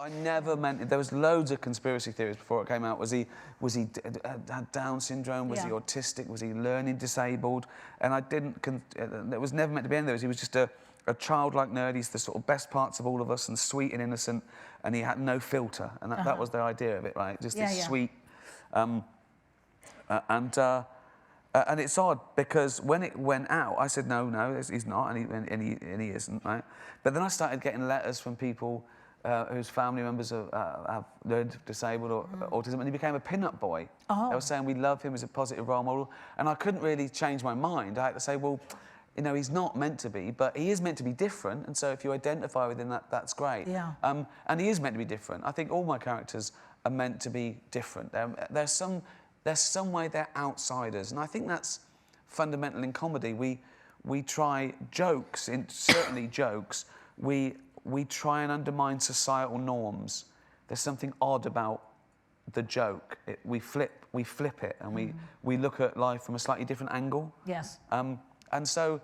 I never meant it. There was loads of conspiracy theories before it came out. Was he had Down syndrome? Was he autistic? Was he learning disabled? And I didn't. It was never meant to be any of those. He was just a childlike nerd. He's the sort of best parts of all of us, and sweet and innocent. And he had no filter, and that was the idea of it, right? Just this sweet. And it's odd because when it went out, I said no, he's not, and he isn't, right? But then I started getting letters from people whose family members have learned disabled or autism, and he became a pin-up boy. They were saying we love him as a positive role model, and I couldn't really change my mind. I had to say, well, you know, he's not meant to be, but he is meant to be different, and so if you identify with him, that's great. Yeah. And he is meant to be different. I think all my characters are meant to be different. There's some way they're outsiders, and I think that's fundamental in comedy. We try jokes, certainly jokes. We try and undermine societal norms. There's something odd about the joke. We flip it, and we look at life from a slightly different angle. Yes. And so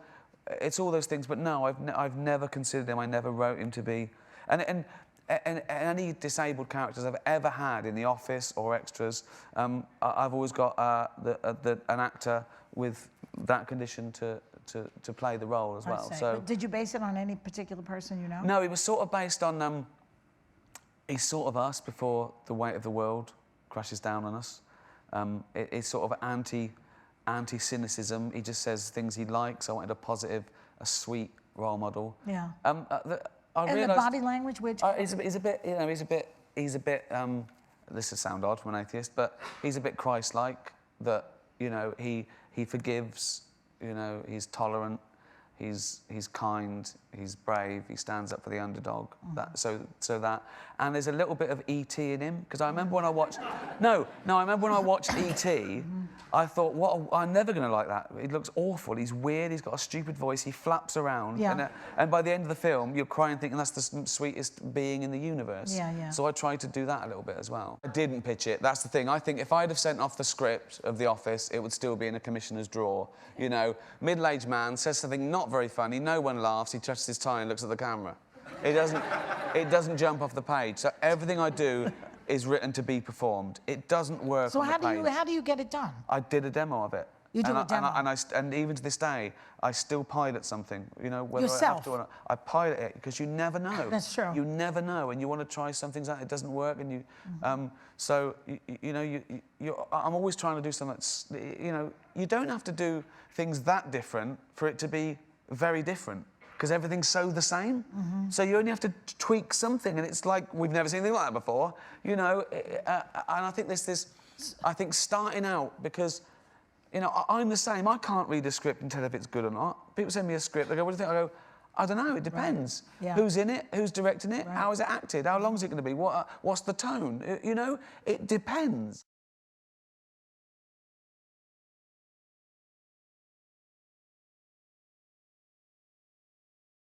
it's all those things. But no, I've never considered him. I never wrote him to be. And any disabled characters I've ever had in The Office or extras, I've always got an actor with that condition to play the role as well. So, but did you base it on any particular person you know? No, it was sort of based on. He's sort of us before the weight of the world crashes down on us. It's sort of anti-cynicism. He just says things he likes. I wanted a sweet role model. Yeah. And the body language, which he's a bit, you know, he's a bit. This will sound odd from an atheist, but he's a bit Christ-like. That, you know, he forgives. You know, he's tolerant. He's kind. He's brave. He stands up for the underdog. So that, and there's a little bit of E.T. in him, because I remember when I watched. I remember when I watched E.T. I thought, I'm never going to like that. He looks awful. He's weird. He's got a stupid voice. He flaps around. Yeah. And by the end of the film, you're crying thinking that's the sweetest being in the universe. Yeah, yeah. So I tried to do that a little bit as well. I didn't pitch it. That's the thing. I think if I'd have sent off the script of The Office, it would still be in a commissioner's drawer. You know, middle-aged man says something not very funny. No one laughs. He touches his tie and looks at the camera. It doesn't jump off the page. So everything I do is written to be performed. It doesn't work on the page. So how do you get it done? I did a demo of it. You did a demo? And even to this day, I still pilot something, you know, whether Yourself? I have to or not. I pilot it, because you never know. That's true. You never know, and you want to try something out, it doesn't work, and you... so, you know, I'm always trying to do something that's... You know, you don't have to do things that different for it to be very different, because everything's so the same. So you only have to tweak something, and it's like, we've never seen anything like that before, you know. And I think there's this... I think starting out, because... You know, I'm the same. I can't read a script and tell if it's good or not. People send me a script, they go, what do you think? I go, I don't know, it depends. Right. Yeah. Who's in it? Who's directing it? Right. How is it acted? How long is it going to be? What's the tone? You know, it depends.